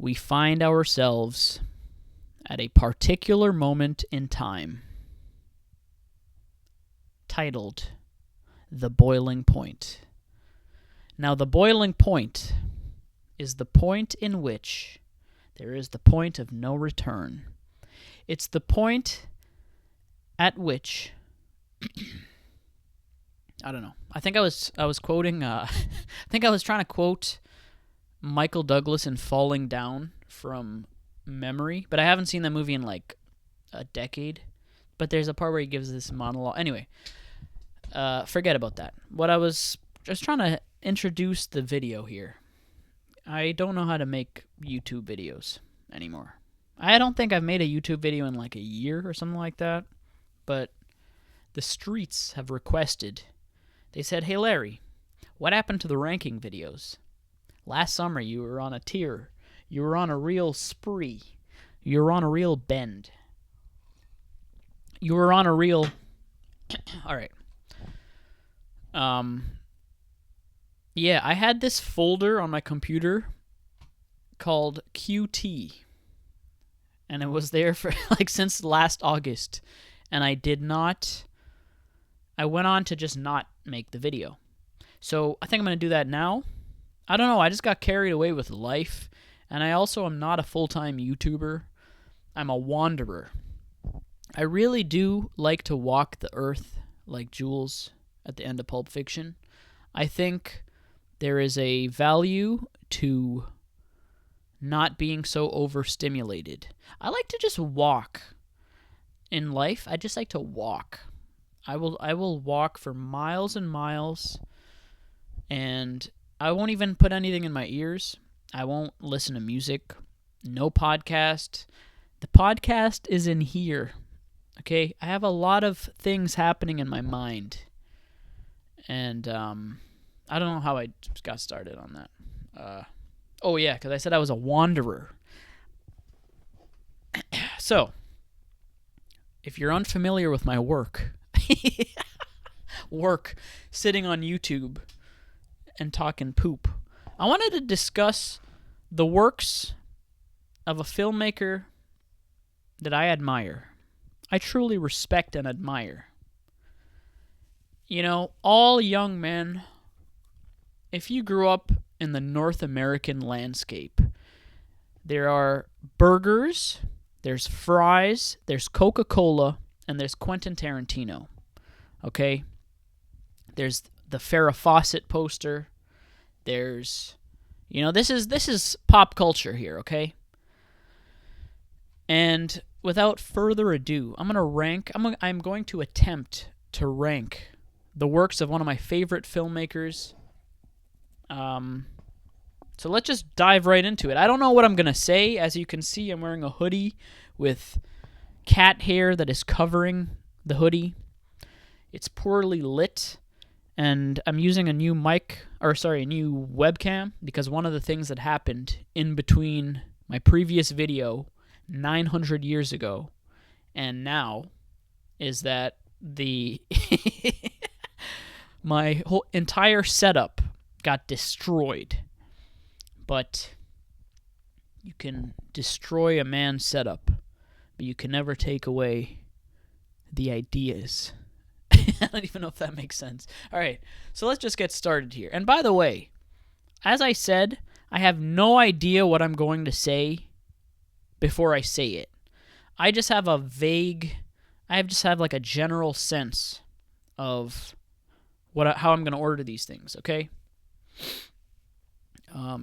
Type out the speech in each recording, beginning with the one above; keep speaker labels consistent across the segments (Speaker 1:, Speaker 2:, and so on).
Speaker 1: we find ourselves at a particular moment in time, titled The Boiling Point. Now, the boiling point is the point in which there is the point of no return. It's the point at which I don't know. I think I was quoting. I think I was trying to quote Michael Douglas in Falling Down from memory, but I haven't seen that movie in like a decade. But there's a part where he gives this monologue. Anyway, forget about that. What I was just trying to introduce the video here. I don't know how to make YouTube videos anymore. I don't think I've made a YouTube video in like a year or something like that. But the streets have requested. They said, "Hey Larry, what happened to the ranking videos? Last summer you were on a tear. You were on a real spree. You were on a real bend. You were on a real..." All right. Yeah, I had this folder on my computer called QT. And it was there for like since last August. And I went on to just not make the video. So I think I'm going to do that now. I don't know, I just got carried away with life. And I also am not a full-time YouTuber. I'm a wanderer. I really do like to walk the earth like Jules at the end of Pulp Fiction. I think there is a value to not being so overstimulated. I like to just walk. In life, I just like to walk. I will walk for miles and miles, and I won't even put anything in my ears. I won't listen to music. No podcast. The podcast is in here. Okay? I have a lot of things happening in my mind. And I don't know how I got started on that. Oh, yeah, because I said I was a wanderer. So, if you're unfamiliar with my work, sitting on YouTube and talking poop, I wanted to discuss the works of a filmmaker that I admire. I truly respect and admire. You know, all young men, if you grew up in the North American landscape, there are burgers, there's fries, there's Coca-Cola, and there's Quentin Tarantino. Okay? There's the Farrah Fawcett poster. There's, you know, this is pop culture here, okay? And without further ado, I'm going to attempt to rank the works of one of my favorite filmmakers. So let's just dive right into it. I don't know what I'm going to say. As you can see, I'm wearing a hoodie with cat hair that is covering the hoodie. It's poorly lit, and I'm using a new new webcam, because one of the things that happened in between my previous video 900 years ago and now is that my whole entire setup got destroyed. But you can destroy a man's setup, but you can never take away the ideas. I don't even know if that makes sense. All right, so let's just get started here. And by the way, as I said, I have no idea what I'm going to say before I say it. I just have like a general sense of how I'm going to order these things, okay?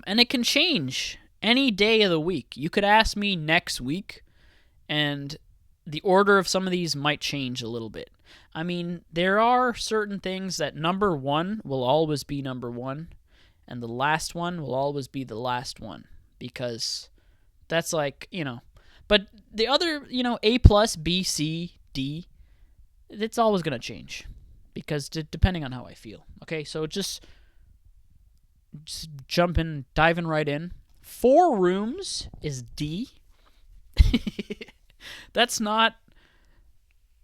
Speaker 1: And it can change any day of the week. You could ask me next week, and the order of some of these might change a little bit. I mean, there are certain things that number one will always be number one, and the last one will always be the last one, because that's like, you know. But the other, you know, A plus, B, C, D, it's always going to change, because depending on how I feel. Okay, so just diving right in. 4 rooms is D. That's not,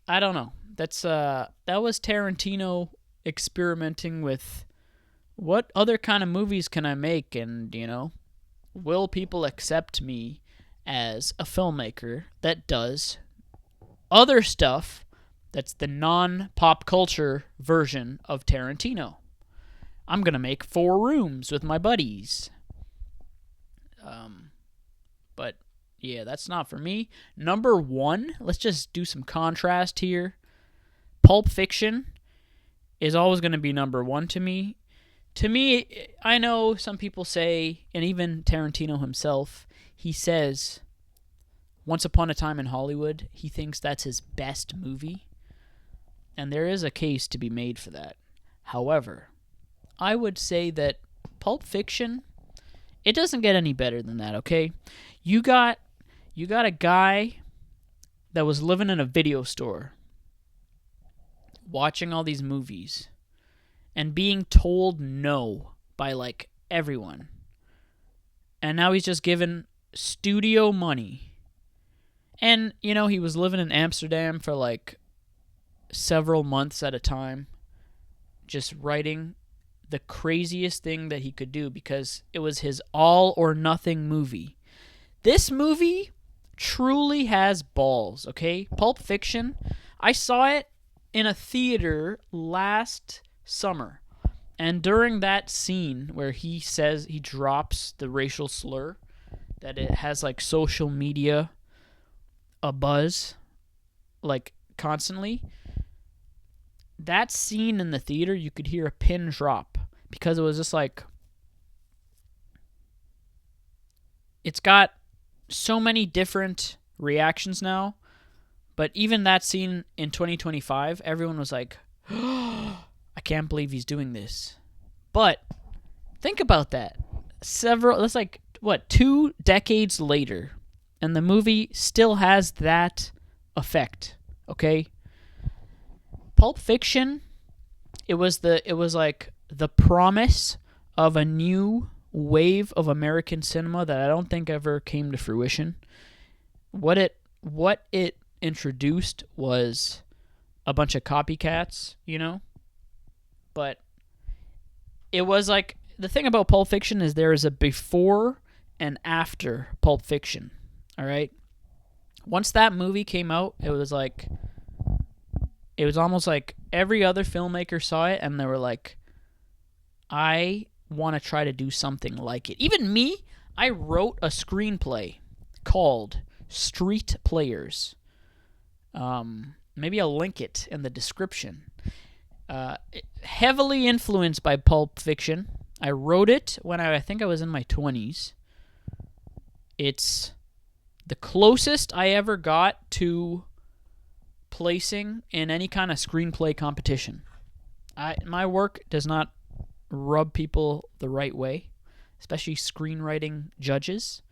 Speaker 1: I don't know. That was Tarantino experimenting with what other kind of movies can I make, and, you know, will people accept me as a filmmaker that does other stuff that's the non-pop culture version of Tarantino? I'm going to make 4 Rooms with my buddies. But yeah, that's not for me. Number 1, let's just do some contrast here. Pulp Fiction is always going to be number 1 to me. To me, I know some people say, and even Tarantino himself, he says, Once Upon a Time in Hollywood, he thinks that's his best movie. And there is a case to be made for that. However, I would say that Pulp Fiction, it doesn't get any better than that, okay? You got a guy that was living in a video store, watching all these movies, and being told no by, like, everyone. And now he's just given studio money. And, you know, he was living in Amsterdam for, like, several months at a time, just writing the craziest thing that he could do because it was his all-or-nothing movie. This movie truly has balls, okay? Pulp Fiction, I saw it in a theater last summer. And during that scene where he says, he drops the racial slur, that it has, like, social media a buzz, like, constantly, that scene in the theater, you could hear a pin drop because it was just like, it's got so many different reactions now, but even that scene in 2025, everyone was like, oh, I can't believe he's doing this. But think about that. That's like, 2 decades later, and the movie still has that effect, okay? Pulp Fiction, it was like the promise of a new wave of American cinema that I don't think ever came to fruition. What it introduced was a bunch of copycats, you know? But it was like, the thing about Pulp Fiction is there is a before and after Pulp Fiction, all right? Once that movie came out, it was almost like every other filmmaker saw it and they were like, I want to try to do something like it. Even me, I wrote a screenplay called Street Players. Maybe I'll link it in the description. Heavily influenced by Pulp Fiction. I wrote it when I think I was in my 20s. It's the closest I ever got to placing in any kind of screenplay competition. My work does not rub people the right way, especially screenwriting judges.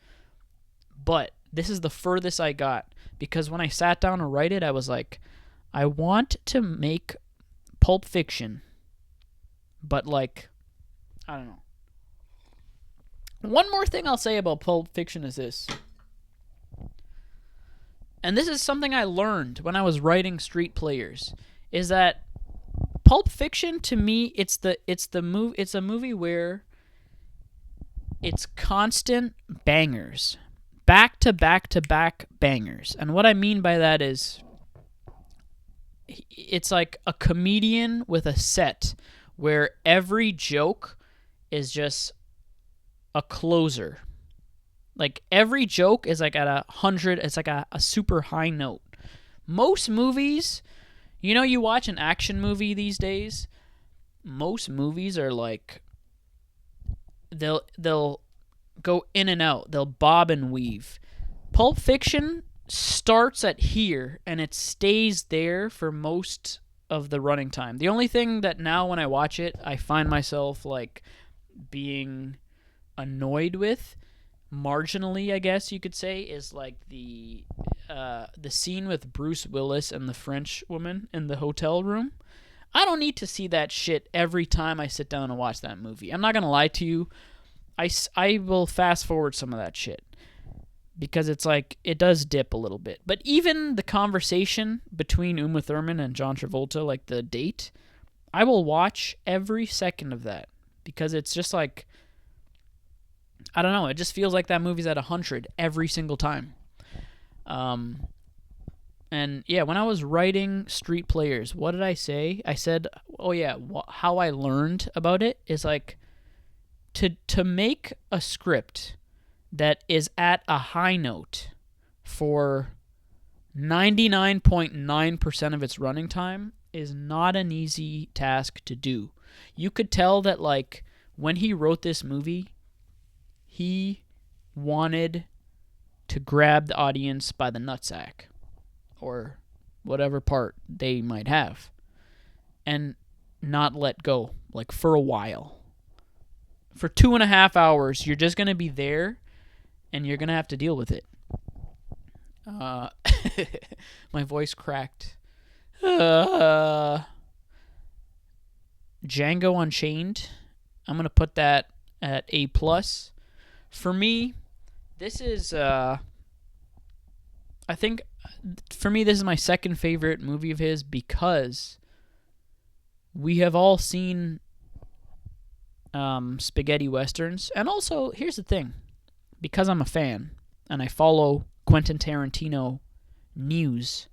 Speaker 1: But this is the furthest I got, because when I sat down to write it, I was like, I want to make Pulp Fiction, but like, I don't know. One more thing I'll say about Pulp Fiction is this. And this is something I learned when I was writing Street Players, is that Pulp Fiction, to me, it's a movie where it's constant bangers, back to back to back bangers. And what I mean by that is, it's like a comedian with a set where every joke is just a closer. Like, every joke is like at 100. It's like a super high note. Most movies, you know, you watch an action movie these days, most movies are like, they'll go in and out. They'll bob and weave. Pulp Fiction starts at here and it stays there for most of the running time. The only thing that now when I watch it, I find myself like being annoyed with, marginally, I guess you could say, is like the scene with Bruce Willis and the French woman in the hotel room. I don't need to see that shit every time I sit down and watch that movie. I'm not gonna lie to you. I will fast forward some of that shit because it's like, it does dip a little bit. But even the conversation between Uma Thurman and John Travolta, like the date, I will watch every second of that because it's just like, I don't know. It just feels like that movie's at 100 every single time. Um, and yeah, when I was writing Street Players, what did I say? I said, oh yeah, how I learned about it is like to make a script that is at a high note for 99.9% of its running time is not an easy task to do. You could tell that, like, when he wrote this movie, he wanted to grab the audience by the nutsack or whatever part they might have and not let go, like, for a while. For 2.5 hours, you're just going to be there and you're going to have to deal with it. My voice cracked. Django Unchained. I'm going to put that at A+. For me, this is, I think, for me, this is my second favorite movie of his because we have all seen spaghetti westerns. And also, here's the thing. Because I'm a fan and I follow Quentin Tarantino news,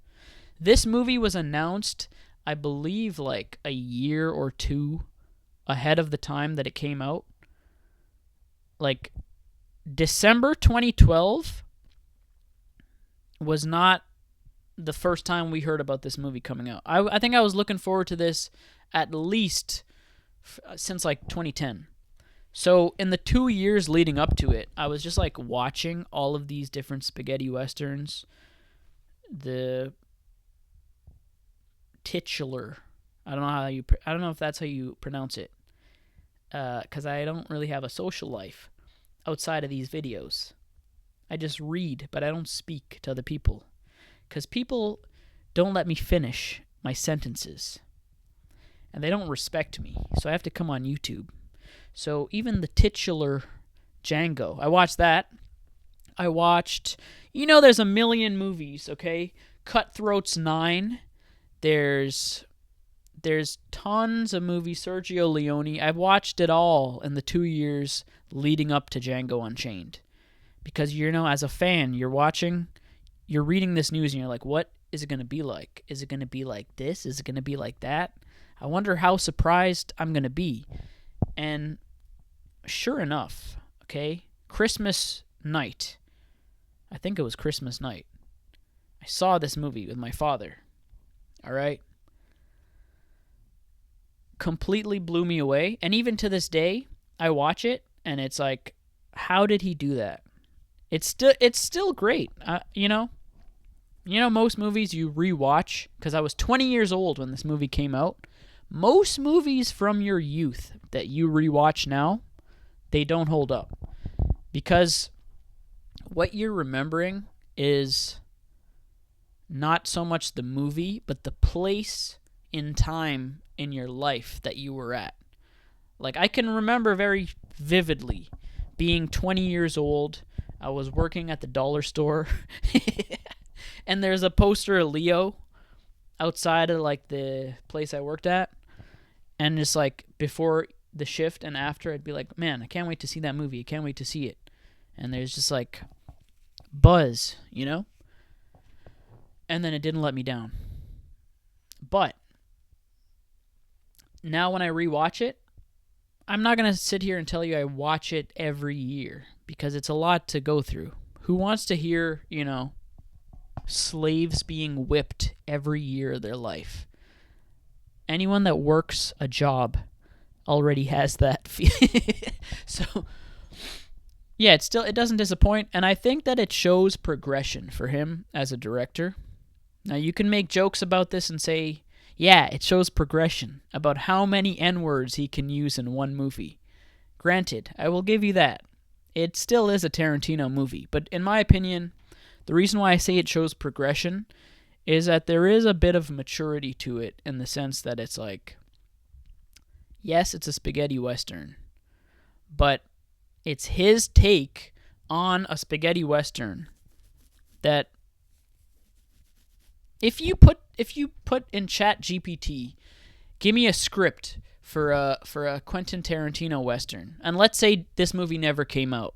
Speaker 1: this movie was announced, I believe, like a year or two ahead of the time that it came out. Like, December 2012 was not the first time we heard about this movie coming out. I think I was looking forward to this at least since like 2010. So in the 2 years leading up to it, I was just like watching all of these different spaghetti westerns. The titular, I don't know if that's how you pronounce it, because I don't really have a social life outside of these videos. I just read, but I don't speak to other people, because people don't let me finish my sentences, and they don't respect me, so I have to come on YouTube. So even the titular Django, I watched that. I watched, there's a million movies, okay? Cutthroats 9. There's tons of movies. Sergio Leone. I've watched it all in the 2 years leading up to Django Unchained. Because, as a fan, you're reading this news and you're like, what is it going to be like? Is it going to be like this? Is it going to be like that? I wonder how surprised I'm going to be. And sure enough, okay, Christmas night, I think it was Christmas night, I saw this movie with my father, all right? Completely blew me away, and even to this day, I watch it, and it's like, how did he do that? It's still great, most movies you rewatch, because I was 20 years old when this movie came out. Most movies from your youth that you rewatch now, they don't hold up. Because what you're remembering is not so much the movie, but the place in time in your life that you were at. Like, I can remember very vividly being 20 years old. I was working at the dollar store. And there's a poster of Leo outside of, like, the place I worked at. And just, like, before the shift and after, I'd be like, man, I can't wait to see that movie. I can't wait to see it. And there's just, like, buzz, And then it didn't let me down. But now when I rewatch it, I'm not going to sit here and tell you I watch it every year because it's a lot to go through. Who wants to hear, slaves being whipped every year of their life? Anyone that works a job already has that feeling. So, yeah, it doesn't disappoint, and I think that it shows progression for him as a director. Now, you can make jokes about this and say, yeah, it shows progression about how many N-words he can use in one movie. Granted, I will give you that. It still is a Tarantino movie, but in my opinion, the reason why I say it shows progression is that there is a bit of maturity to it in the sense that it's like, yes, it's a spaghetti western, but it's his take on a spaghetti western that if you put in ChatGPT, give me a script for a Quentin Tarantino western, and let's say this movie never came out,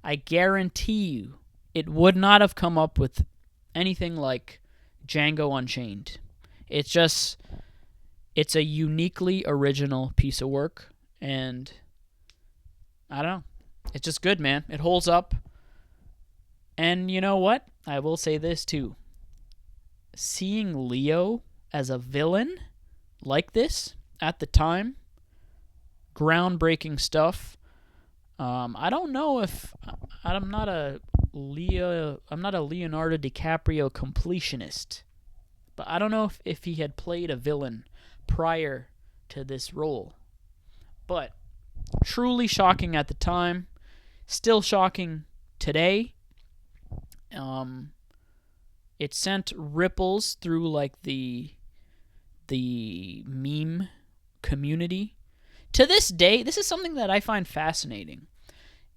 Speaker 1: I guarantee you it would not have come up with anything like Django Unchained. It's just, it's a uniquely original piece of work, and I don't know. It's just good, man. It holds up. And you know what? I will say this too. Seeing Leo as a villain like this at the time, groundbreaking stuff. I don't know if I'm not a Leonardo DiCaprio completionist, but I don't know if he had played a villain prior to this role. But truly shocking at the time, still shocking today. It sent ripples through like the meme community. To this day, this is something that I find fascinating.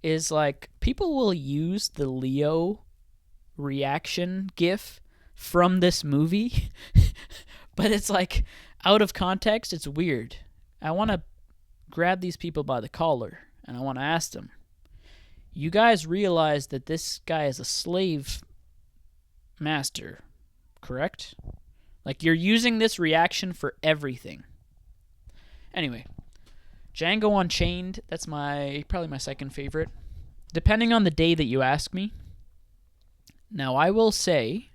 Speaker 1: Is like people will use the Leo reaction gif from this movie, but it's like out of context. It's weird. I want to grab these people by the collar and I want to ask them, you guys realize that this guy is a slave master, correct? Like, you're using this reaction for everything. Anyway, Django Unchained, that's probably my second favorite, depending on the day that you ask me. Now, I will say,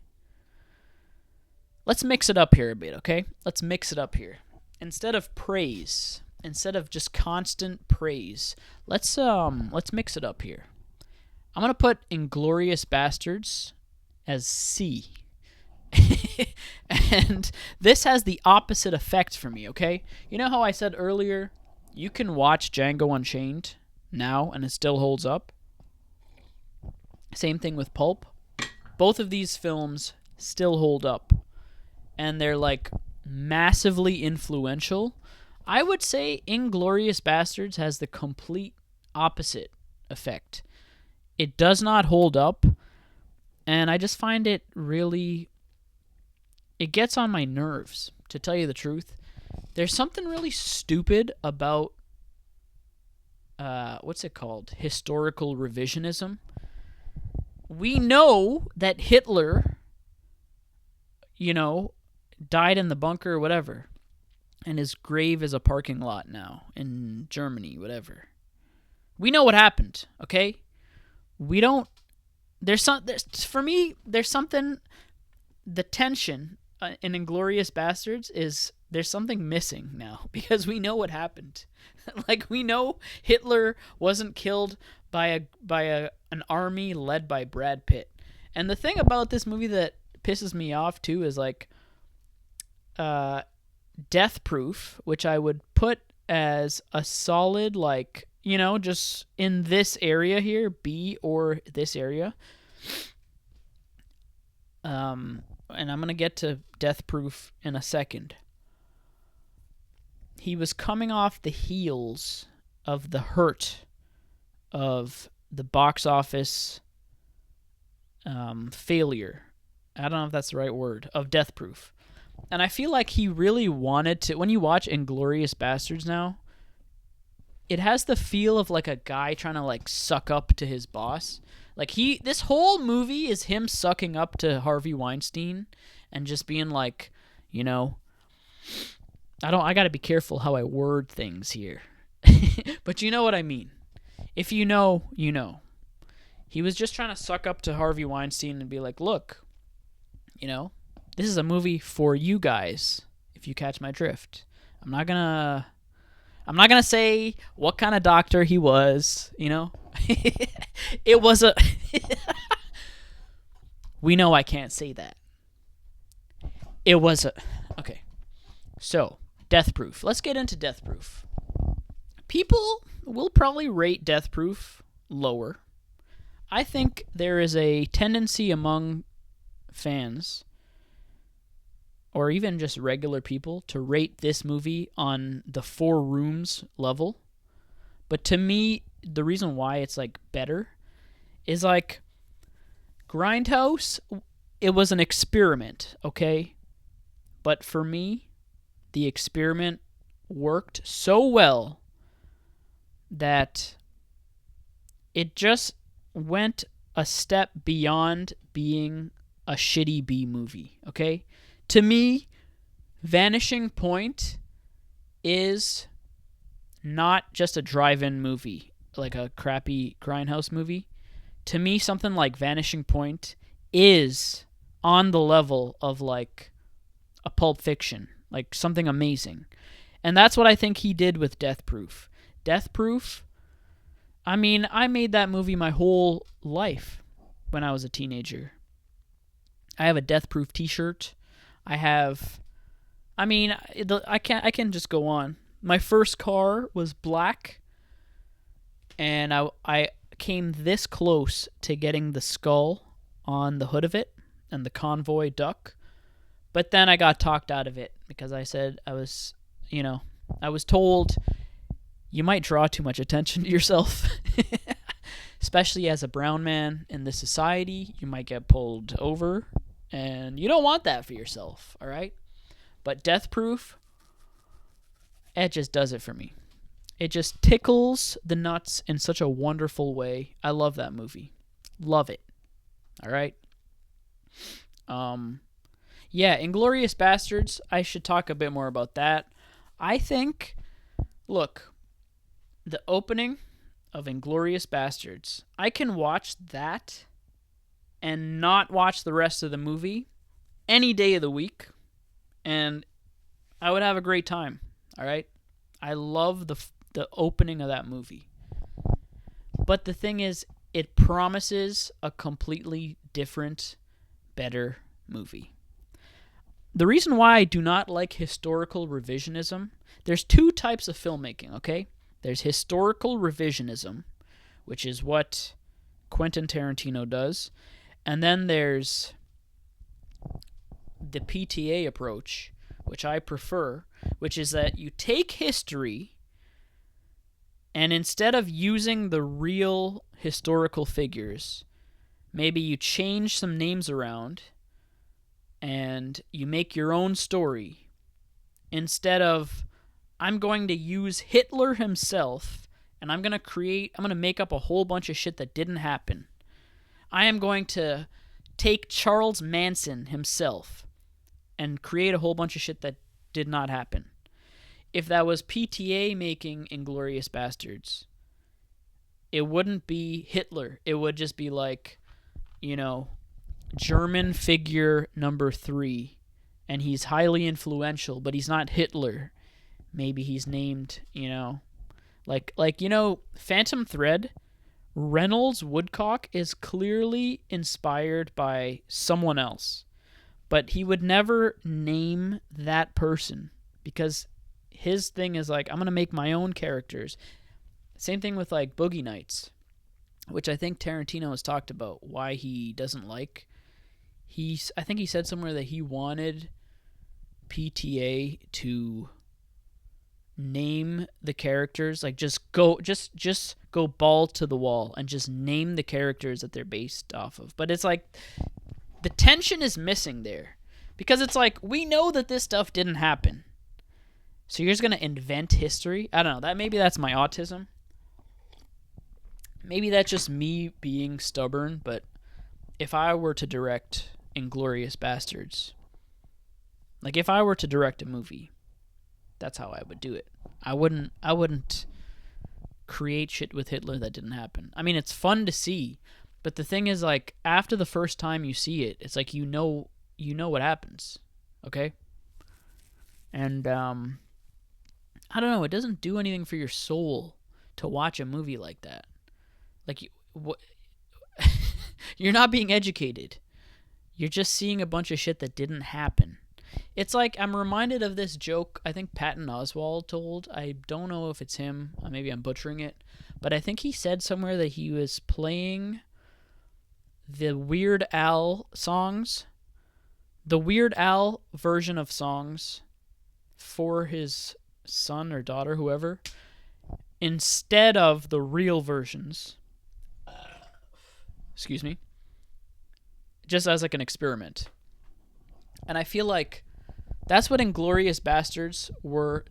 Speaker 1: let's mix it up here a bit, okay? Let's mix it up here. Instead of praise, instead of just constant praise, let's mix it up here. I'm going to put Inglourious Bastards as C. And this has the opposite effect for me, okay? You know how I said earlier, you can watch Django Unchained now and it still holds up? Same thing with Pulp. Both of these films still hold up. And they're like massively influential. I would say Inglourious Bastards has the complete opposite effect. It does not hold up, and I just find it really, it gets on my nerves, to tell you the truth. There's something really stupid about, what's it called? Historical revisionism. We know that Hitler, died in the bunker or whatever, and his grave is a parking lot now in Germany, whatever. We know what happened, okay? We don't. For me, there's something. The tension in Inglourious Bastards is there's something missing now because we know what happened. Like, we know Hitler wasn't killed by an army led by Brad Pitt. And the thing about this movie that pisses me off too is like Death Proof, which I would put as a solid, like, just in this area here, B or this area. And I'm going to get to Death Proof in a second. He was coming off the heels of the hurt of the box office failure. I don't know if that's the right word, of Death Proof. And I feel like he really wanted to, when you watch Inglourious Bastards now, it has the feel of like a guy trying to like suck up to his boss. Like, this whole movie is him sucking up to Harvey Weinstein and just being like, I got to be careful how I word things here. But you know what I mean. If you know, you know. He was just trying to suck up to Harvey Weinstein and be like, look, this is a movie for you guys, if you catch my drift. I'm not gonna say what kind of doctor he was, It was a... We know I can't say that. It was a... Okay. So, Death Proof. Let's get into Death Proof. People will probably rate Death Proof lower. I think there is a tendency among fans, or even just regular people, to rate this movie on the Four Rooms level. But to me, the reason why it's like better is like Grindhouse, it was an experiment, okay? But for me, the experiment worked so well that it just went a step beyond being a shitty B movie, okay? To me, Vanishing Point is not just a drive-in movie, like a crappy grindhouse movie. To me, something like Vanishing Point is on the level of like a Pulp Fiction, like something amazing. And that's what I think he did with Death Proof. Death Proof, I mean, I made that movie my whole life when I was a teenager. I have a Death Proof t-shirt. I can just go on. My first car was black, and I came this close to getting the skull on the hood of it and the convoy duck. But then I got talked out of it because I said I was told you might draw too much attention to yourself. Especially as a brown man in this society, you might get pulled over, and you don't want that for yourself, all right? But Death Proof, it just does it for me. It just tickles the nuts in such a wonderful way. I love that movie. Love it. All right? Yeah, Inglourious Basterds, I should talk a bit more about that. I think, look, the opening of Inglourious Basterds, I can watch that and not watch the rest of the movie any day of the week, and I would have a great time, all right? I love the opening of that movie. But the thing is, it promises a completely different, better movie. The reason why I do not like historical revisionism, there's two types of filmmaking, okay? There's historical revisionism, which is what Quentin Tarantino does, and then there's the PTA approach, which I prefer, which is that you take history and instead of using the real historical figures, maybe you change some names around and you make your own story. Instead of, I'm going to use Hitler himself and I'm going to make up a whole bunch of shit that didn't happen. I am going to take Charles Manson himself and create a whole bunch of shit that did not happen. If that was PTA making Inglourious Basterds, it wouldn't be Hitler. It would just be like, German figure number 3, and he's highly influential, but he's not Hitler. Maybe he's named, Phantom Thread, Reynolds Woodcock is clearly inspired by someone else, but he would never name that person because his thing is like, I'm going to make my own characters. Same thing with like Boogie Nights, which I think Tarantino has talked about why he doesn't like. I think he said somewhere that he wanted PTA to name the characters, like just go ball to the wall and just name the characters that they're based off of. But it's like the tension is missing there because it's like, we know that this stuff didn't happen. So you're just going to invent history? I don't know. Maybe that's my autism. Maybe that's just me being stubborn, but if I were to direct Inglourious Basterds, like if I were to direct a movie, that's how I would do it. I wouldn't create shit with Hitler that didn't happen. I mean, it's fun to see, but the thing is, like, after the first time you see it, it's like you know what happens, okay? And I don't know, it doesn't do anything for your soul to watch a movie like that. Like, you're not being educated. You're just seeing a bunch of shit that didn't happen. It's like, I'm reminded of this joke I think Patton Oswalt told. I don't know if it's him. Maybe I'm butchering it. But I think he said somewhere that he was playing the Weird Al songs. The Weird Al version of songs for his son or daughter, whoever, instead of the real versions. Excuse me. Just as like an experiment. And I feel like that's what Inglourious Basterds were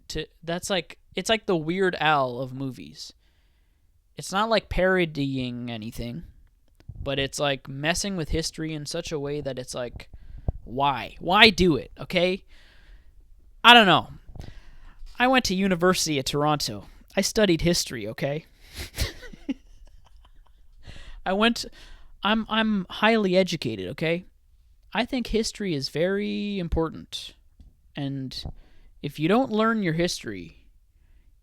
Speaker 1: to. It's like the Weird Al of movies. it's not like parodying anything, but it's like messing with history in such a way that it's like, why? Why do it, okay? I don't know. I went to University of Toronto. I studied history, okay? I'm highly educated, okay? I think history is very important. And if you don't learn your history,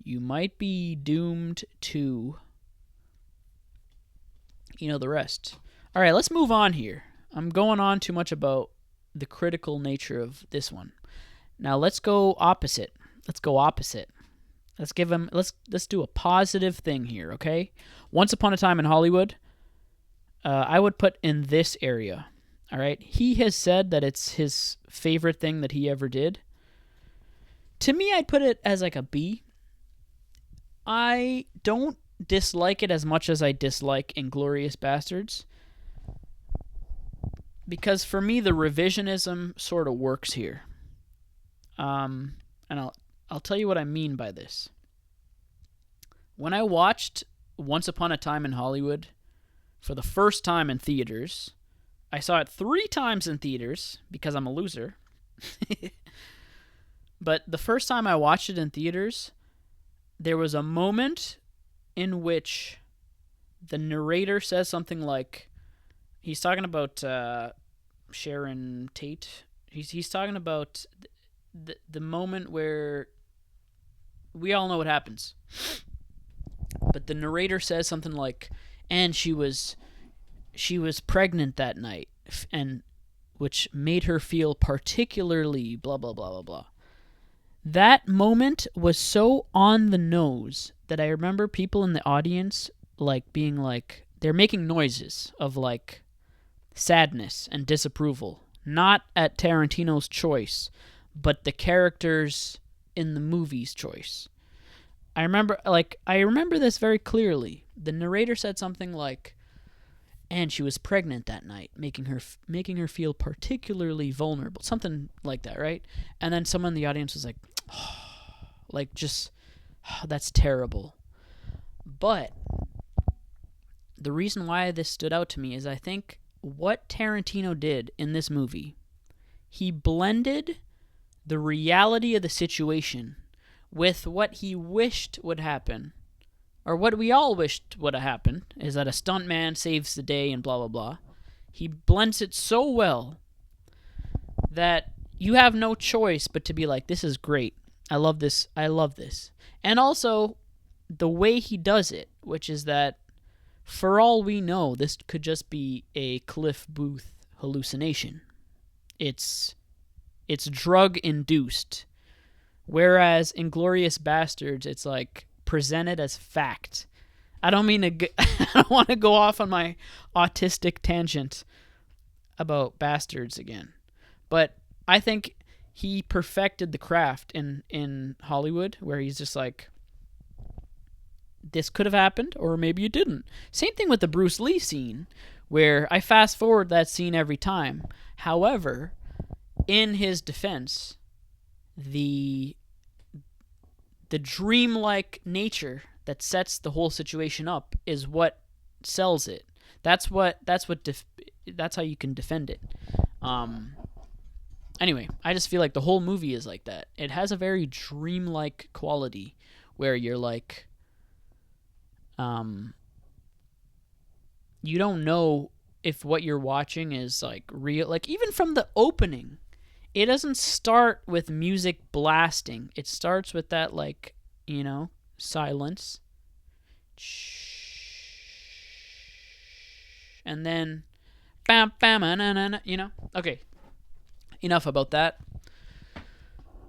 Speaker 1: you might be doomed to, the rest. All right, let's move on here. I'm going on too much about the critical nature of this one. Now let's go opposite. Let's give him. Let's do a positive thing here, okay? Once Upon a Time in Hollywood, I would put in this area. All right, he has said that it's his favorite thing that he ever did. To me, I'd put it as like a B. I don't dislike it as much as I dislike Inglourious Bastards, because for me the revisionism sort of works here. And I'll tell you what I mean by this. When I watched Once Upon a Time in Hollywood for the first time in theaters, I saw it 3 times in theaters because I'm a loser. But the first time I watched it in theaters, there was a moment in which the narrator says something like, he's talking about Sharon Tate. He's talking about the moment where we all know what happens. But the narrator says something like, and she was pregnant that night, and which made her feel particularly blah blah blah blah blah. That moment was so on the nose that I remember people in the audience like being like, they're making noises of like sadness and disapproval, not at Tarantino's choice, but the characters in the movie's choice. I remember this very clearly. The narrator said something like, and she was pregnant that night, making her feel particularly vulnerable, something like that, right? And then someone in the audience was like, oh, like just, oh, that's terrible. But the reason why this stood out to me is I think what Tarantino did in this movie, he blended the reality of the situation with what he wished would happen, or what we all wished would have happened, is that a stuntman saves the day and blah, blah, blah. He blends it so well that you have no choice but to be like, this is great. I love this. And also, the way he does it, which is that, for all we know, this could just be a Cliff Booth hallucination. It's drug-induced. Whereas Inglourious Bastards, it's like presented as fact. I don't want to go off on my autistic tangent about Bastards again. But I think he perfected the craft in Hollywood, where he's just like, this could have happened, or maybe it didn't. Same thing with the Bruce Lee scene, where I fast forward that scene every time. However, in his defense, the dreamlike nature that sets the whole situation up is what sells it. That's how you can defend it. Anyway, I just feel like the whole movie is like that. It has a very dreamlike quality where you're like, you don't know if what you're watching is like real. Like even from the opening, it doesn't start with music blasting. It starts with that like, silence. And then bam bam na na na, Okay. Enough about that.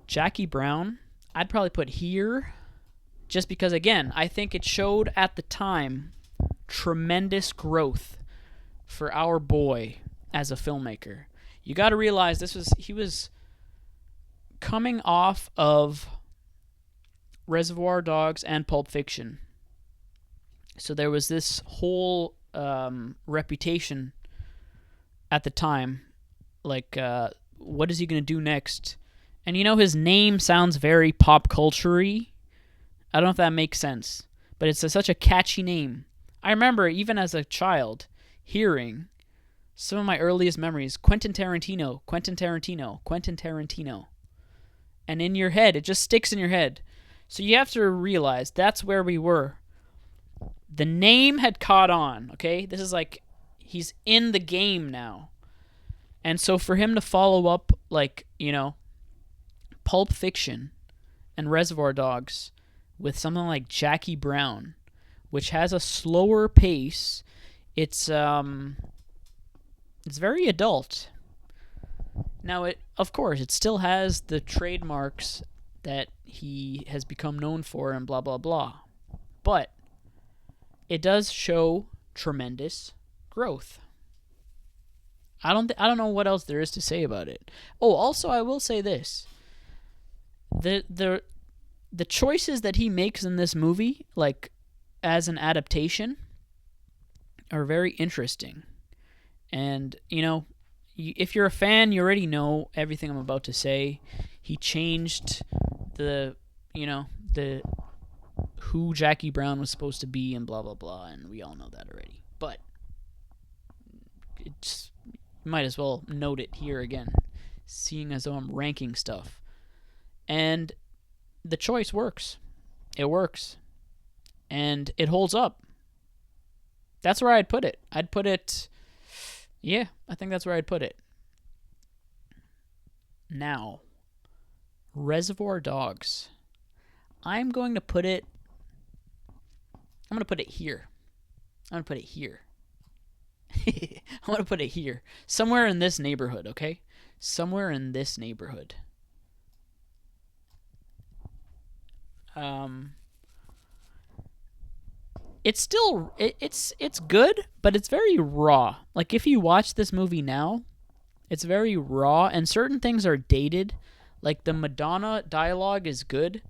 Speaker 1: Jackie Brown, I'd probably put here just because, again, I think it showed at the time tremendous growth for our boy as a filmmaker. You got to realize he was coming off of Reservoir Dogs and Pulp Fiction. So there was this whole reputation at the time, like, what is he going to do next? And his name sounds very pop culture-y. I don't know if that makes sense. but it's such a catchy name. I remember even as a child hearing some of my earliest memories, Quentin Tarantino, Quentin Tarantino, Quentin Tarantino. And in your head, it just sticks in your head. So you have to realize that's where we were. The name had caught on, okay? This is like he's in the game now. And so for him to follow up like, Pulp Fiction and Reservoir Dogs with something like Jackie Brown, which has a slower pace, it's very adult. Now, of course, it still has the trademarks that he has become known for and blah, blah, blah. But it does show tremendous growth. I don't know what else there is to say about it. Oh, also, I will say this. The choices that he makes in this movie, like as an adaptation, are very interesting. And, if you're a fan, you already know everything I'm about to say. He changed the who Jackie Brown was supposed to be and blah, blah, blah, and we all know that already. But it's might as well note it here again, seeing as though I'm ranking stuff. And the choice works. It works. And it holds up. That's where I'd put it. Yeah, I think that's where I'd put it. Now, Reservoir Dogs. I'm going to put it here. I'm going to put it here. Somewhere in this neighborhood, okay? Somewhere in this neighborhood. It's still it's good, but it's very raw. Like if you watch this movie now, it's very raw and certain things are dated. Like the Madonna dialogue is good,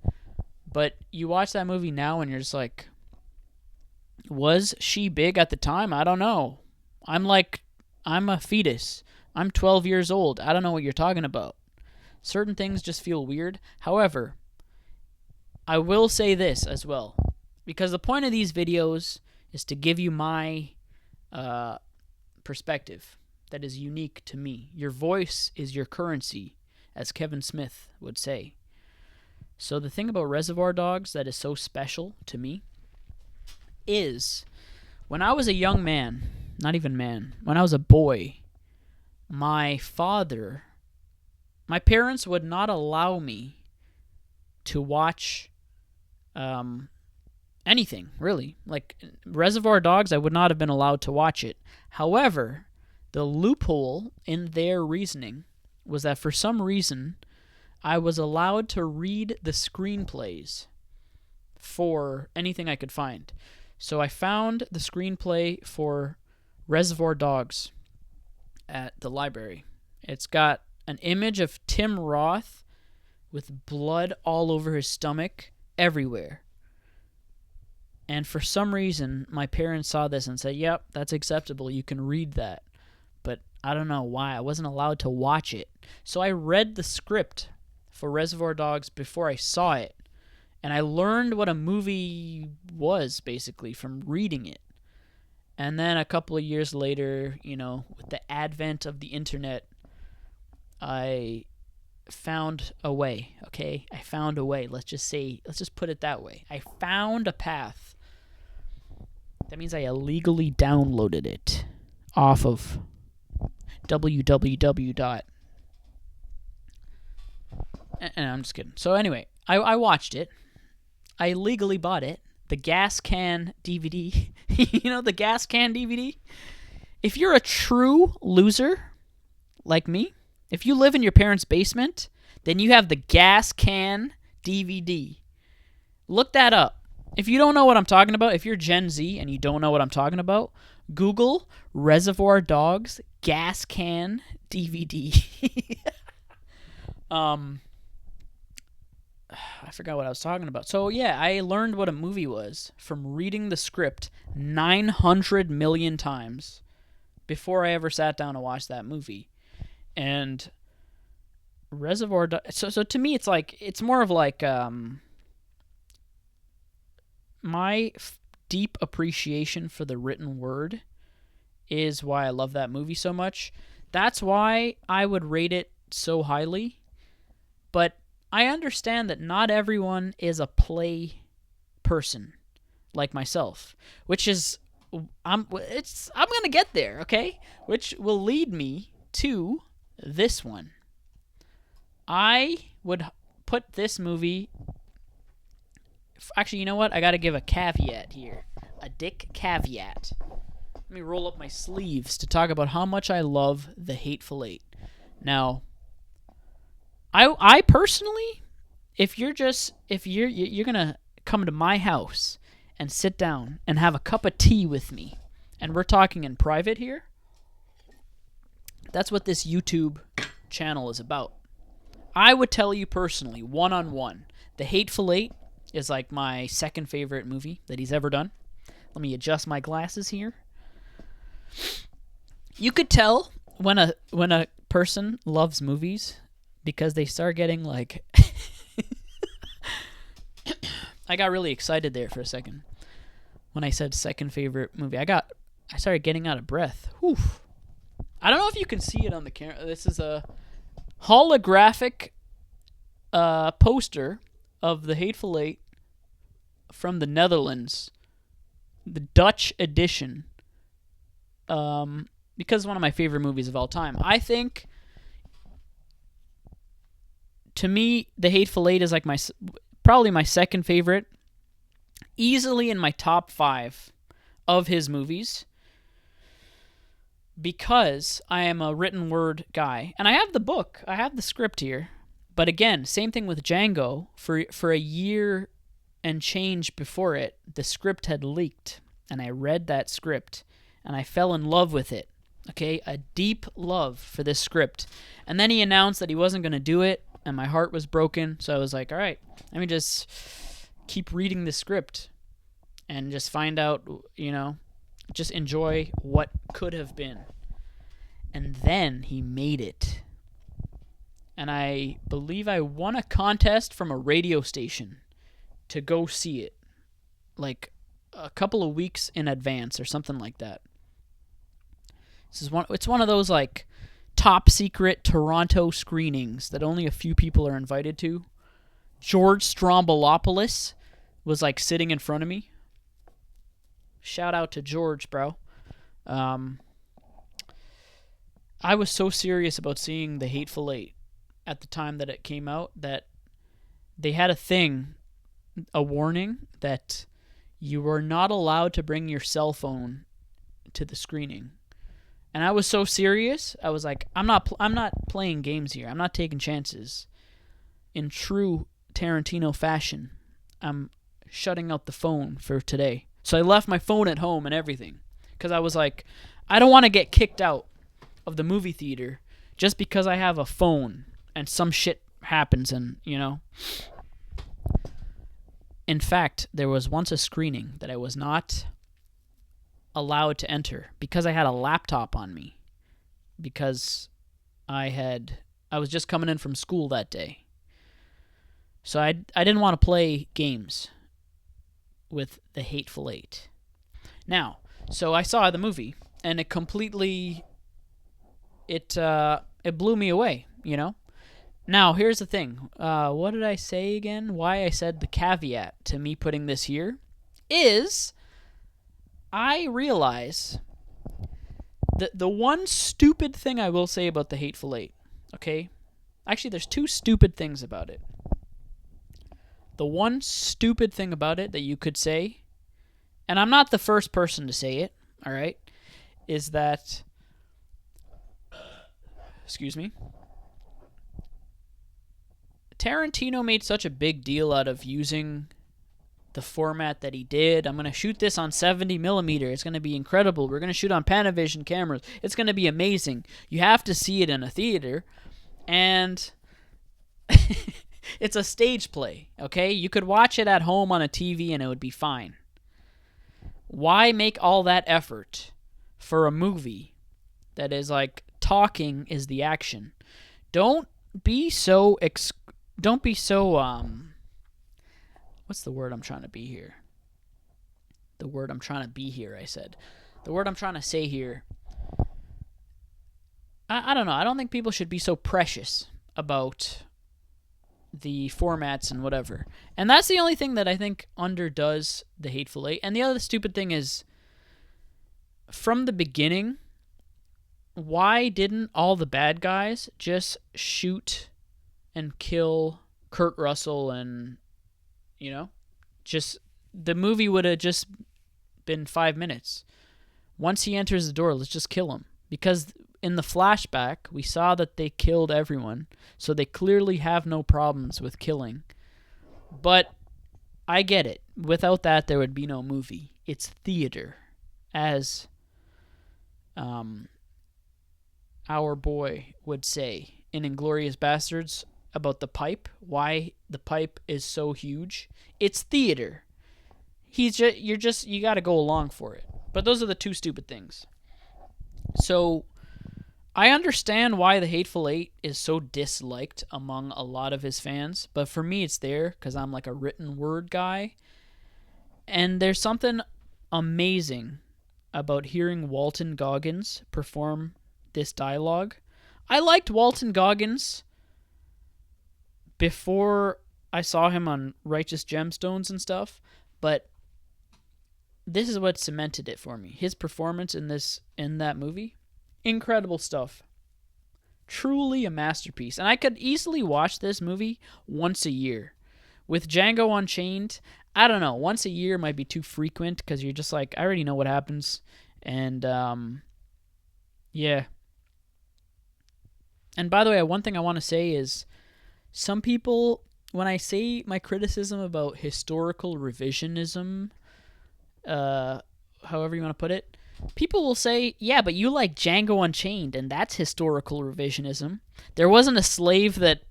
Speaker 1: but you watch that movie now and you're just like, was she big at the time? I don't know. I'm a fetus. I'm 12 years old. I don't know what you're talking about. Certain things just feel weird. However, I will say this as well. Because the point of these videos is to give you my perspective that is unique to me. Your voice is your currency, as Kevin Smith would say. So the thing about Reservoir Dogs that is so special to me is when I was a young man, not even man, when I was a boy, my parents would not allow me to watch anything, really. Like Reservoir Dogs, I would not have been allowed to watch it. However, the loophole in their reasoning was that for some reason, I was allowed to read the screenplays for anything I could find. So I found the screenplay for Reservoir Dogs at the library. It's got an image of Tim Roth with blood all over his stomach everywhere. And for some reason, my parents saw this and said, yep, that's acceptable. You can read that. But I don't know why. I wasn't allowed to watch it. So I read the script for Reservoir Dogs before I saw it. And I learned what a movie was, basically, from reading it. And then a couple of years later, with the advent of the internet, I found a way, okay? I found a way. Let's just put it that way. I found a path. That means I illegally downloaded it off of www. And I'm just kidding. So anyway, I watched it. I legally bought it. The gas can DVD. The gas can DVD? If you're a true loser like me, if you live in your parents' basement, then you have the gas can DVD. Look that up. If you don't know what I'm talking about, if you're Gen Z and you don't know what I'm talking about, Google Reservoir Dogs gas can DVD. I forgot what I was talking about. So yeah, I learned what a movie was from reading the script 900 million times before I ever sat down to watch that movie. And so to me it's more of like deep appreciation for the written word is why I love that movie so much. That's why I would rate it so highly. But I understand that not everyone is a play person like myself, which is I'm going to get there, okay? Which will lead me to this one. I would put this movie. Actually, you know what? I got to give a caveat here. A dick caveat. Let me roll up my sleeves to talk about how much I love The Hateful Eight. Now, I personally, if you're gonna come to my house and sit down and have a cup of tea with me, and we're talking in private here, that's what this YouTube channel is about. I would tell you personally, one-on-one, The Hateful Eight is like my second favorite movie that he's ever done. Let me adjust my glasses here. You could tell when a person loves movies because they start getting like I got really excited there for a second when I said second favorite movie. I started getting out of breath. Whew. I don't know if you can see it on the camera. This is a holographic poster of The Hateful Eight from the Netherlands, the Dutch edition, because it's one of my favorite movies of all time. I think, to me, The Hateful Eight is like probably my second favorite, easily in my top 5 of his movies, because I am a written word guy. And I have the book. I have the script here. But again, same thing with Django. For a year and change before it, the script had leaked. And I read that script. And I fell in love with it. Okay? A deep love for this script. And then he announced that he wasn't going to do it. And my heart was broken. So I was like, all right, let me just keep reading the script. And just find out, just enjoy what could have been. And then he made it. And I believe I won a contest from a radio station to go see it, like a couple of weeks in advance or something like that. It's one of those like top secret Toronto screenings that only a few people are invited to. George Stroumboulopoulos was like sitting in front of me. Shout out to George, bro. I was so serious about seeing The Hateful Eight at the time that it came out that they had a warning that you were not allowed to bring your cell phone to the screening. And I was so serious. I was like, I'm not playing games here. I'm not taking chances. In true Tarantino fashion, I'm shutting out the phone for today. So I left my phone at home and everything because I was like, I don't want to get kicked out of the movie theater just because I have a phone and some shit happens and, In fact, there was once a screening that I was not allowed to enter because I had a laptop on me because I was just coming in from school that day. So I didn't want to play games with The Hateful Eight. Now, so I saw the movie and it completely it blew me away, Now, here's the thing. What did I say again? Why I said the caveat to me putting this here is I realize that the one stupid thing I will say about The Hateful Eight, okay? Actually, there's two stupid things about it. The one stupid thing about it that you could say, and I'm not the first person to say it, all right, is that, excuse me, Tarantino made such a big deal out of using the format that he did. I'm going to shoot this on 70 millimeter. It's going to be incredible. We're going to shoot on Panavision cameras. It's going to be amazing. You have to see it in a theater. And it's a stage play, okay? You could watch it at home on a TV and it would be fine. Why make all that effort for a movie that is like talking is the action? Don't be so what's the word I'm trying to be here? the word I'm trying to be here, I said. The word I'm trying to say here, I don't know. I don't think people should be so precious about the formats and whatever. And that's the only thing that I think underdoes the Hateful Eight. And the other stupid thing is, from the beginning, why didn't all the bad guys just shoot and kill Kurt Russell and, just the movie would have just been 5 minutes. Once he enters the door, let's just kill him. Because in the flashback, we saw that they killed everyone, so they clearly have no problems with killing. But I get it. Without that, there would be no movie. It's theater. As our boy would say in Inglourious Bastards about the pipe, why the pipe is so huge. It's theater. You got to go along for it. But those are the two stupid things. So I understand why the Hateful Eight is so disliked among a lot of his fans, but for me it's there because I'm like a written word guy. And there's something amazing about hearing Walton Goggins perform this dialogue. I liked Walton Goggins before I saw him on Righteous Gemstones and stuff, but this is what cemented it for me. His performance in that movie, incredible stuff. Truly a masterpiece. And I could easily watch this movie once a year. With Django Unchained, I don't know, once a year might be too frequent because you're just like, I already know what happens. And, yeah. And by the way, one thing I want to say is, some people, when I say my criticism about historical revisionism, however you want to put it, people will say, yeah, but you like Django Unchained, and that's historical revisionism. There wasn't a slave that,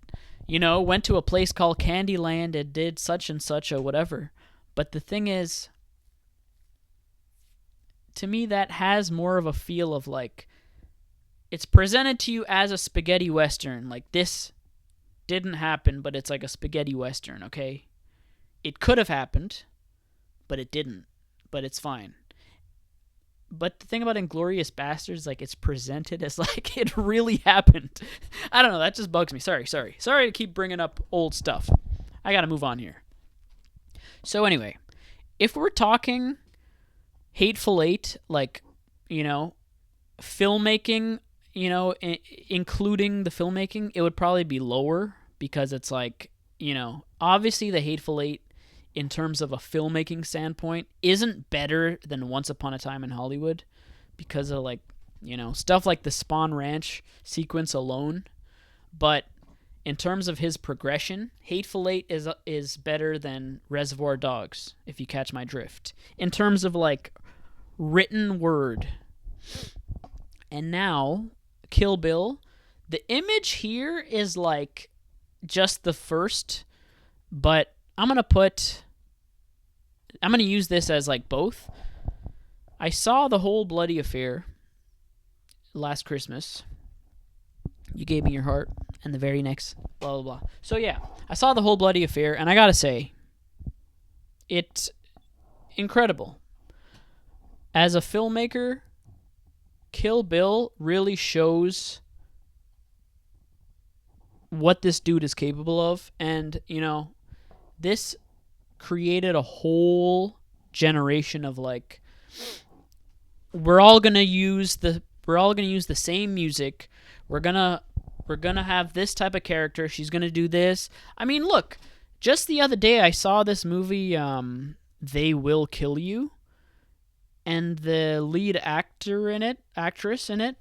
Speaker 1: went to a place called Candyland and did such and such or whatever. But the thing is, to me, that has more of a feel of like, it's presented to you as a spaghetti western. Like, this didn't happen, but it's like a spaghetti western, okay? It could have happened, but it didn't. But it's fine. But the thing about Inglourious Bastards, like, it's presented as like it really happened. I don't know, that just bugs me. Sorry to keep bringing up old stuff. I gotta move on here. So anyway, if we're talking Hateful Eight, like, filmmaking, including the filmmaking, it would probably be lower because it's like, obviously the Hateful Eight, in terms of a filmmaking standpoint, isn't better than Once Upon a Time in Hollywood because of, like, stuff like the Spawn Ranch sequence alone. But in terms of his progression, Hateful Eight is better than Reservoir Dogs, if you catch my drift. In terms of, like, written word. And now, Kill Bill, the image here is, like, just the first, but I'm going to use this as, like, both. I saw The Whole Bloody Affair last Christmas. You gave me your heart, and the very next blah, blah, blah. So, yeah, I saw The Whole Bloody Affair, and I gotta say, it's incredible. As a filmmaker, Kill Bill really shows what this dude is capable of, and, this created a whole generation of, like, we're all gonna use the same music. We're gonna have this type of character. She's gonna do this. I mean, look, just the other day I saw this movie, They Will Kill You, and the lead actress in it,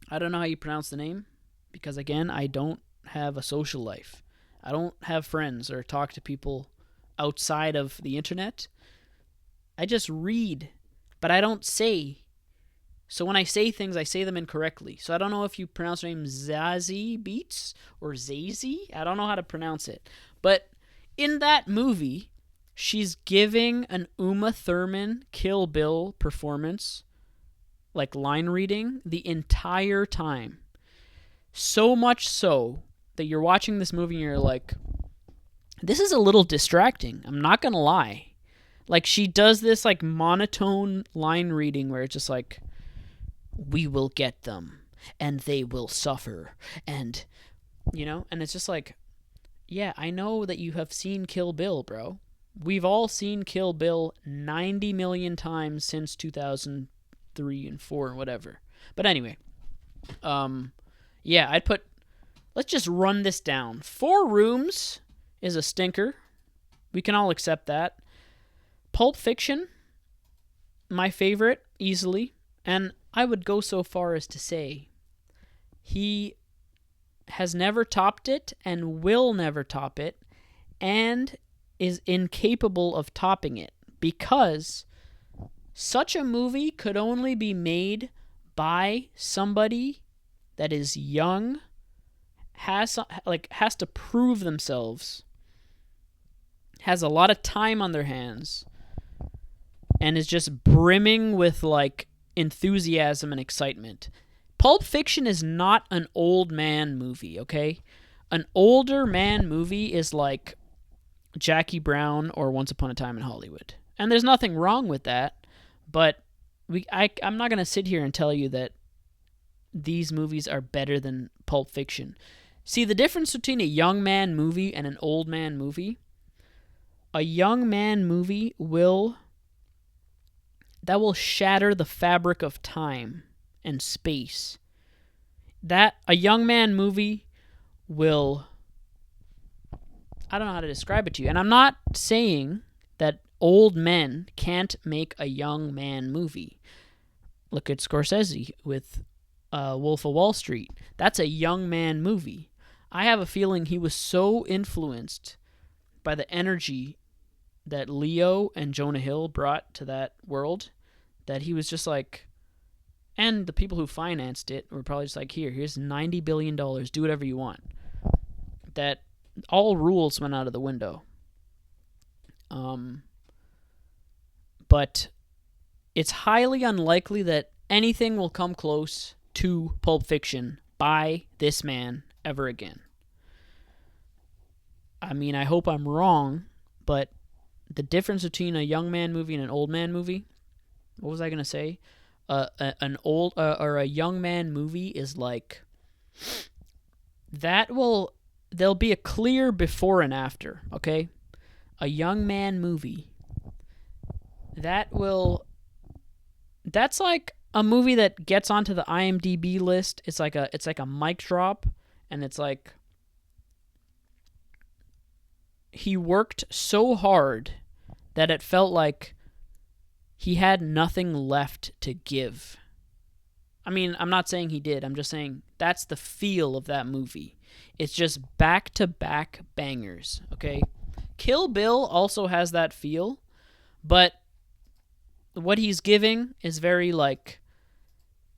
Speaker 1: I don't know how you pronounce the name, because again, I don't have a social life. I don't have friends or talk to people outside of the internet. I just read, but I don't say. So when I say things, I say them incorrectly. So I don't know if you pronounce her name Zazie Beetz or Zazie. I don't know how to pronounce it. But in that movie, she's giving an Uma Thurman Kill Bill performance, like line reading, the entire time. So much so that you're watching this movie and you're like, this is a little distracting. I'm not going to lie. Like, she does this, like, monotone line reading where it's just like, we will get them, and they will suffer, and, and it's just like, yeah, I know that you have seen Kill Bill, bro. We've all seen Kill Bill 90 million times since 2003 and 4 and whatever. But anyway, yeah, let's just run this down. 4 Rooms is a stinker. We can all accept that. Pulp Fiction, my favorite, easily. And I would go so far as to say he has never topped it and will never top it and is incapable of topping it, because such a movie could only be made by somebody that is young, has to prove themselves, has a lot of time on their hands, and is just brimming with like enthusiasm and excitement. Pulp Fiction is not an old man movie, okay? An older man movie is like Jackie Brown or Once Upon a Time in Hollywood. And there's nothing wrong with that, but I'm not going to sit here and tell you that these movies are better than Pulp Fiction. See, the difference between a young man movie and an old man movie, a young man movie will shatter the fabric of time and space. That a young man movie will, I don't know how to describe it to you. And I'm not saying that old men can't make a young man movie. Look at Scorsese with Wolf of Wall Street. That's a young man movie. I have a feeling he was so influenced by the energy that Leo and Jonah Hill brought to that world that he was just like, and the people who financed it were probably just like, here's $90 billion, do whatever you want. That all rules went out of the window. But it's highly unlikely that anything will come close to Pulp Fiction by this man ever again. I mean, I hope I'm wrong, but the difference between a young man movie and an old man movie, what was I going to say? An old or a young man movie is like, there'll be a clear before and after, okay? A young man movie, that's like a movie that gets onto the IMDb list. It's like a mic drop, and it's like he worked so hard that it felt like he had nothing left to give. I mean, I'm not saying he did. I'm just saying that's the feel of that movie. It's just back-to-back bangers, okay? Kill Bill also has that feel, but what he's giving is very like,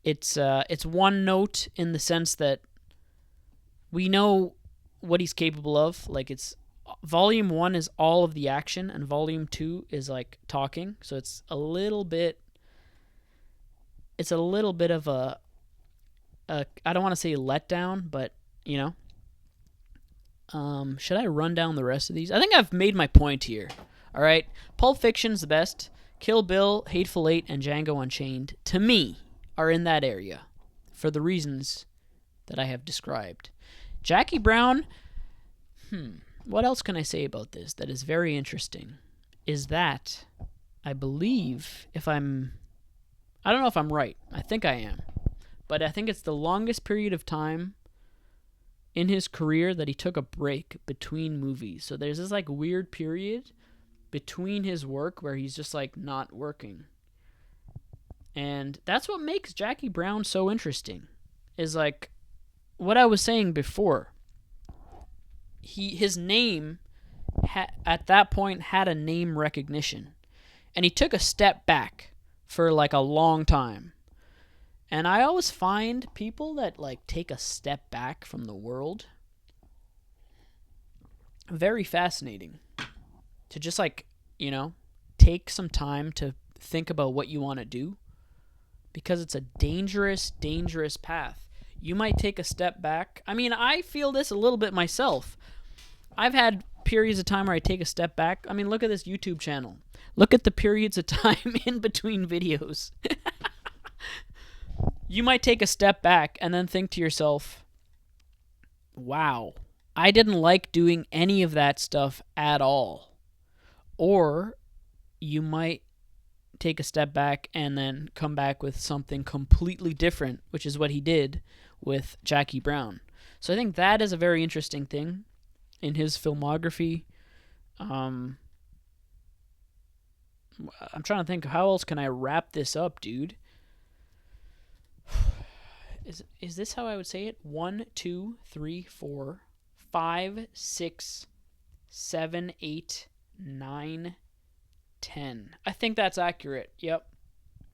Speaker 1: it's one note in the sense that we know what he's capable of. Like, it's Volume 1 is all of the action, and Volume 2 is like talking. So it's a little bit of a I don't want to say letdown, but should I run down the rest of these? I think I've made my point here. All right, Pulp Fiction's the best. Kill Bill, Hateful Eight, and Django Unchained, to me, are in that area for the reasons that I have described. Jackie Brown, what else can I say about this that is very interesting? Is that I believe, I don't know if I'm right. I think I am. But I think it's the longest period of time in his career that he took a break between movies. So there's this like weird period between his work where he's just like not working. And that's what makes Jackie Brown so interesting. Is like what I was saying before. His name at that point had a name recognition. And he took a step back for like a long time. And I always find people that like take a step back from the world very fascinating. To just like, take some time to think about what you want to do. Because it's a dangerous, dangerous path. You might take a step back. I mean, I feel this a little bit myself. I've had periods of time where I take a step back. I mean, look at this YouTube channel. Look at the periods of time in between videos. You might take a step back and then think to yourself, wow, I didn't like doing any of that stuff at all. Or you might take a step back and then come back with something completely different, which is what he did with Jackie Brown. So I think that is a very interesting thing in his filmography. I'm trying to think, how else can I wrap this up, dude? Is this how I would say it? 1, 2, 3, 4, 5, 6, 7, 8, 9, 10. I think that's accurate. Yep.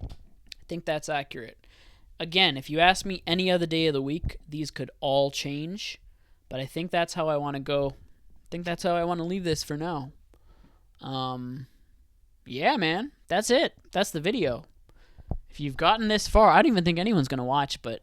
Speaker 1: I think that's accurate. Again, if you ask me any other day of the week, these could all change. But I think that's how I want to go. I think that's how I want to leave this for now. Yeah, man. That's it. That's the video. If you've gotten this far, I don't even think anyone's going to watch, but